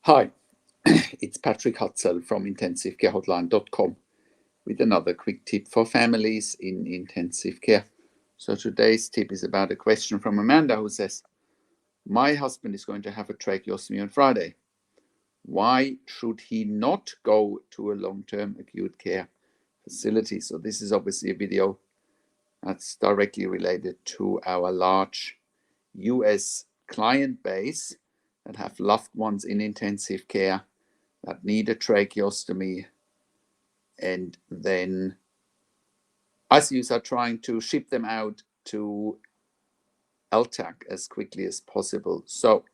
Hi, it's Patrick Hutzel from intensivecarehotline.com with another quick tip for families in intensive care. So today's tip is about a question from Amanda who says, my husband is going to have a tracheostomy on Friday. Why should he not go to a long-term acute care facility? So this is obviously a video that's directly related to our large US client base that have loved ones in intensive care that need a tracheostomy, and then ICUs are trying to ship them out to LTAC as quickly as possible. So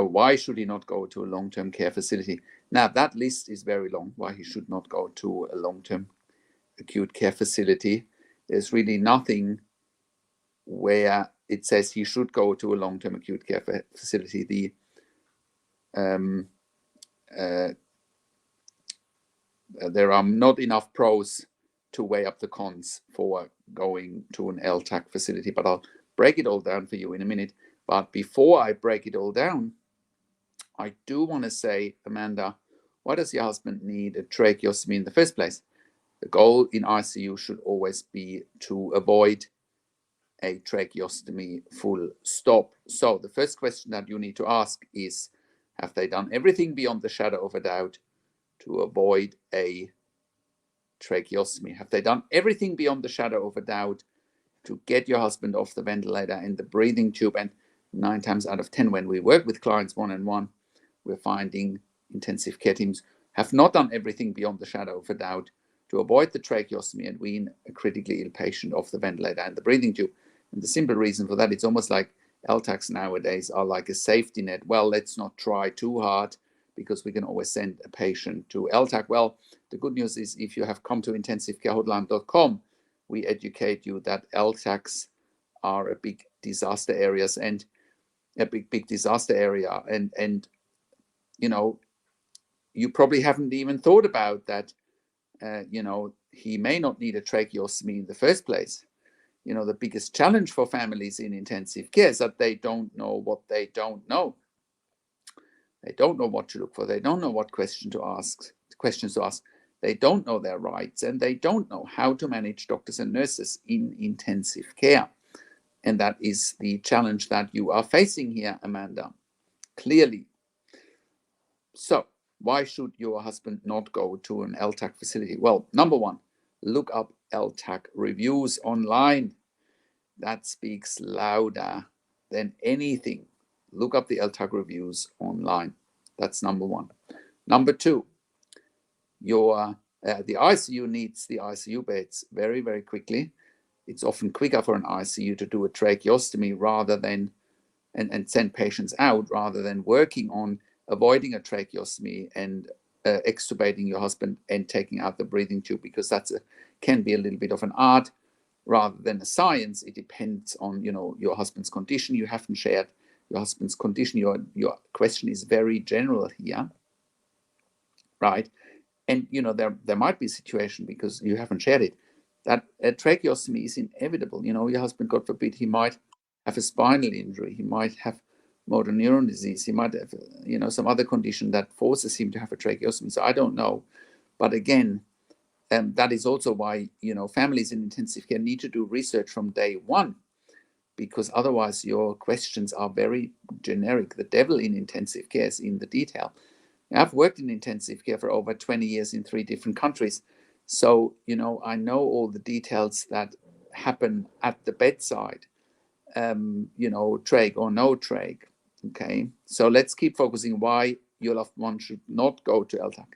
why should he not go to a long-term care facility? Now, that list is very long, why he should not go to a long-term acute care facility. There's really nothing where it says he should go to a long-term acute care facility. There are not enough pros to weigh up the cons for going to an LTAC facility, but I'll break it all down for you in a minute. But before I break it all down, I do want to say, Amanda, why does your husband need a tracheostomy in the first place? The goal in ICU should always be to avoid a tracheostomy full stop. So the first question that you need to ask is, have they done everything beyond the shadow of a doubt to avoid a tracheostomy? Have they done everything beyond the shadow of a doubt to get your husband off the ventilator and the breathing tube? And 9 times out of 10, when we work with clients one-on-one, we're finding intensive care teams have not done everything beyond the shadow of a doubt to avoid the tracheostomy and wean a critically ill patient off the ventilator and the breathing tube. And the simple reason for that, it's almost like LTACs nowadays are like a safety net. Well, let's not try too hard because we can always send a patient to LTAC. Well, the good news is if you have come to intensivecarehotline.com, we educate you that LTACs are a big disaster areas and a big disaster area. And you know, you probably haven't even thought about that, he may not need a tracheostomy in the first place. The biggest challenge for families in intensive care is that they don't know what they don't know. They don't know what to look for. They don't know what questions to ask. They don't know their rights, and they don't know how to manage doctors and nurses in intensive care. And that is the challenge that you are facing here, Amanda, clearly. So why should your husband not go to an LTAC facility? Well, number one, look up LTAC reviews online. That speaks louder than anything. Look up the LTAC reviews online. That's number one. Number two, the ICU needs the ICU beds very, very quickly. It's often quicker for an ICU to do a tracheostomy rather than and send patients out rather than working on avoiding a tracheostomy and extubating your husband and taking out the breathing tube, because can be a little bit of an art rather than a science. It depends on your husband's condition. You haven't shared your husband's condition. Your question is very general here, right? And there might be a situation, because you haven't shared it, that a tracheostomy is inevitable. Your husband, God forbid, he might have a spinal injury, he might have motor neuron disease, he might have some other condition that forces him to have a tracheostomy. So I don't know, but again, that is also why families in intensive care need to do research from day one, because otherwise your questions are very generic. The devil in intensive care is in the detail. I've worked in intensive care for over 20 years in 3 different countries. So, I know all the details that happen at the bedside, trach or no trach. Okay. So let's keep focusing why your loved one should not go to LTAC.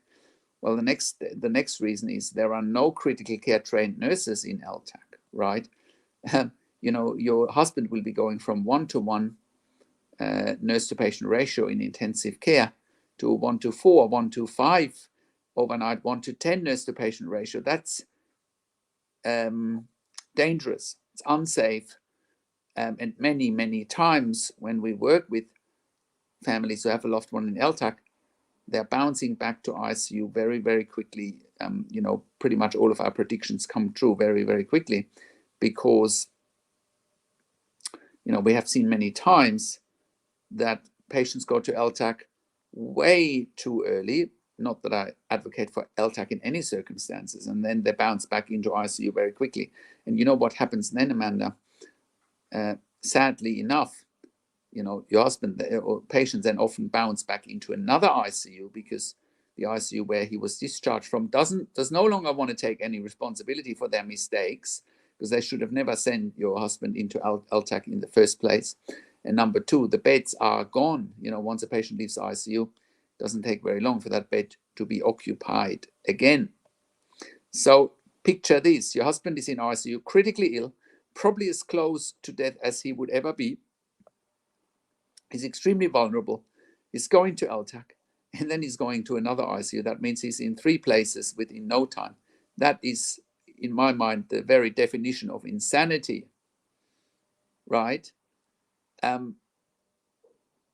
Well, the next reason is there are no critical care trained nurses in LTAC, right? Your husband will be going from 1-to-1 nurse to patient ratio in intensive care to 1-to-4, 1-to-5 overnight, 1-to-10 nurse to patient ratio. That's dangerous. It's unsafe. And many times when we work with families who have a loved one in LTAC, they're bouncing back to ICU very, very quickly. Pretty much all of our predictions come true very, very quickly, because we have seen many times that patients go to LTAC way too early. Not that I advocate for LTAC in any circumstances, and then they bounce back into ICU very quickly. And you know what happens then, Amanda? Sadly enough, your husband or patients then often bounce back into another ICU because the ICU where he was discharged from does no longer want to take any responsibility for their mistakes, because they should have never sent your husband into LTAC in the first place. And number two, the beds are gone. Once a patient leaves the ICU, it doesn't take very long for that bed to be occupied again. So picture this: your husband is in ICU, critically ill, probably as close to death as he would ever be. He's extremely vulnerable. He's going to LTAC, and then he's going to another ICU. That means he's in 3 places within no time. That is, in my mind, the very definition of insanity, right?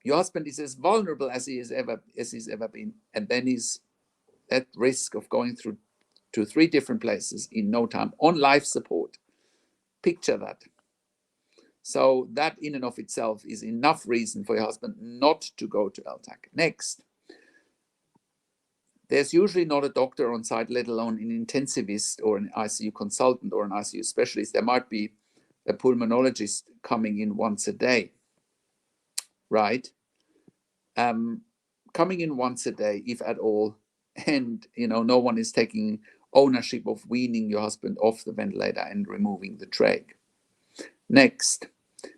Your husband is as vulnerable as he's ever been, and then he's at risk of going through to 3 different places in no time on life support. Picture that. So that in and of itself is enough reason for your husband not to go to LTAC. Next, there's usually not a doctor on site, let alone an intensivist or an ICU consultant or an ICU specialist. There might be a pulmonologist coming in once a day, right? Coming in once a day, if at all, and no one is taking ownership of weaning your husband off the ventilator and removing the trach. Next,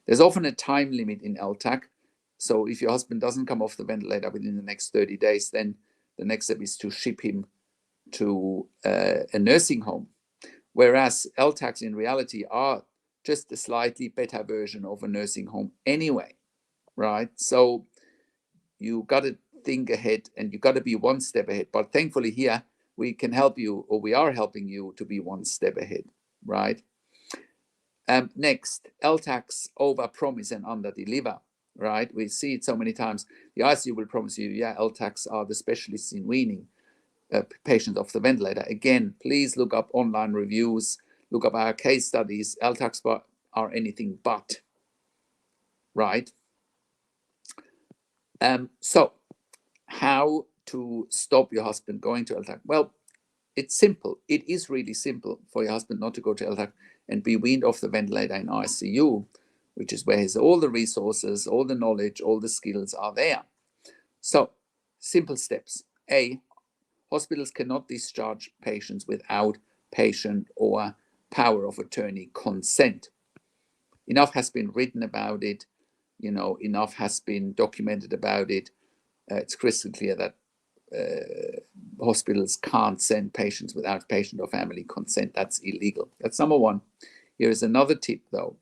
there's often a time limit in LTAC. So if your husband doesn't come off the ventilator within the next 30 days, then the next step is to ship him to a nursing home. Whereas LTACs in reality are just a slightly better version of a nursing home anyway, right? So you got to think ahead, and you got to be one step ahead. But thankfully here, we can help you, or we are helping you to be one step ahead, right? Next, LTACs over-promise and under-deliver, right? We see it so many times. The ICU will promise you, yeah, LTACs are the specialists in weaning patients off the ventilator. Again, please look up online reviews, look up our case studies. LTACs are anything but, right? So how to stop your husband going to LTAC? Well, it's simple. It is really simple for your husband not to go to LTAC and be weaned off the ventilator in ICU, which is where all the resources, all the knowledge, all the skills are there. So, simple steps. A, hospitals cannot discharge patients without patient or power of attorney consent. Enough has been written about it, enough has been documented about it. It's crystal clear that hospitals can't send patients without patient or family consent. That's illegal. That's number one. Here is another tip, though.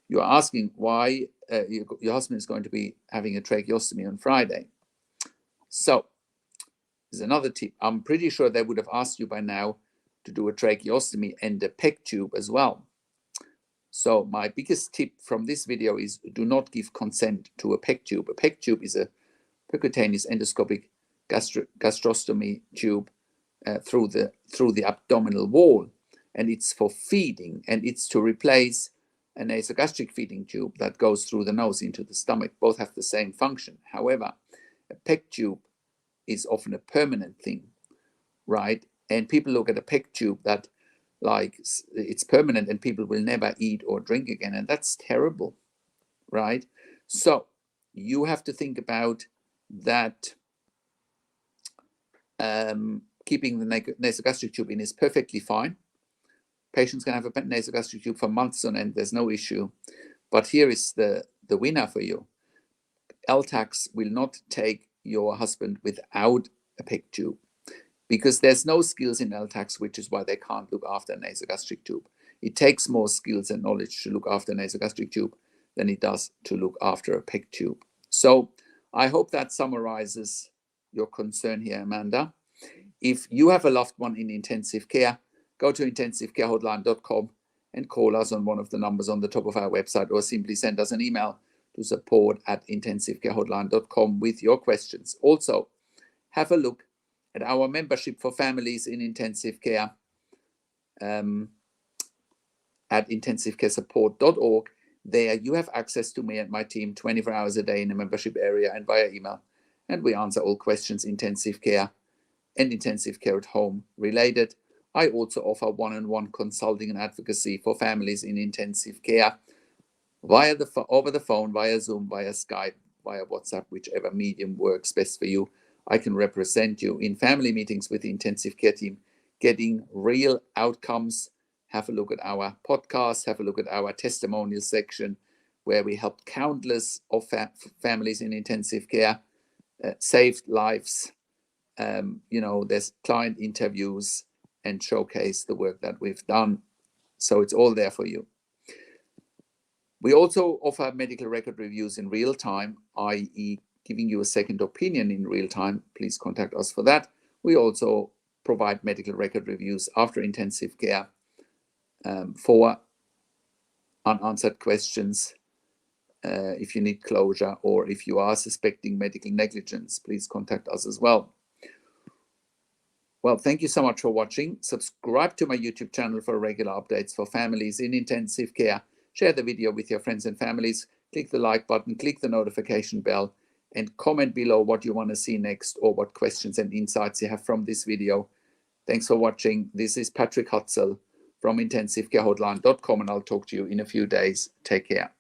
You are asking why your husband is going to be having a tracheostomy on Friday. So, there's another tip. I'm pretty sure they would have asked you by now to do a tracheostomy and a PEG tube as well. So, my biggest tip from this video is do not give consent to a PEG tube. A PEG tube is a percutaneous endoscopic gastrostomy tube through the abdominal wall, and it's for feeding, and it's to replace a nasogastric feeding tube that goes through the nose into the stomach. Both have the same function. However, a PEG tube is often a permanent thing, right? And people look at a PEG tube that like it's permanent and people will never eat or drink again, and that's terrible, right? So you have to think about that. Keeping the nasogastric tube in is perfectly fine. Patients can have a nasogastric tube for months on end. There's no issue. But here is the winner for you. LTACs will not take your husband without a PEG tube, because there's no skills in LTACs, which is why they can't look after a nasogastric tube. It takes more skills and knowledge to look after a nasogastric tube than it does to look after a PEG tube. So I hope that summarizes your concern here, Amanda. If you have a loved one in intensive care, go to intensivecarehotline.com and call us on one of the numbers on the top of our website, or simply send us an email to support@intensivecarehotline.com with your questions. Also, have a look at our membership for families in intensive care at intensivecaresupport.org. There you have access to me and my team 24 hours a day in a membership area and via email. and we answer all questions intensive care and intensive care at home related. I also offer one-on-one consulting and advocacy for families in intensive care via over the phone, via Zoom, via Skype, via WhatsApp, whichever medium works best for you. I can represent you in family meetings with the intensive care team, getting real outcomes. Have a look at our podcast, have a look at our testimonial section, where we helped countless of families in intensive care, saved lives. There's client interviews and showcase the work that we've done. So it's all there for you. We also offer medical record reviews in real time, i.e. giving you a second opinion in real time. Please contact us for that. We also provide medical record reviews after intensive care for unanswered questions. If you need closure or if you are suspecting medical negligence, please contact us as well. Well, thank you so much for watching. Subscribe to my YouTube channel for regular updates for families in intensive care. Share the video with your friends and families. Click the like button, click the notification bell, and comment below what you want to see next or what questions and insights you have from this video. Thanks for watching. This is Patrick Hutzel from intensivecarehotline.com, and I'll talk to you in a few days. Take care.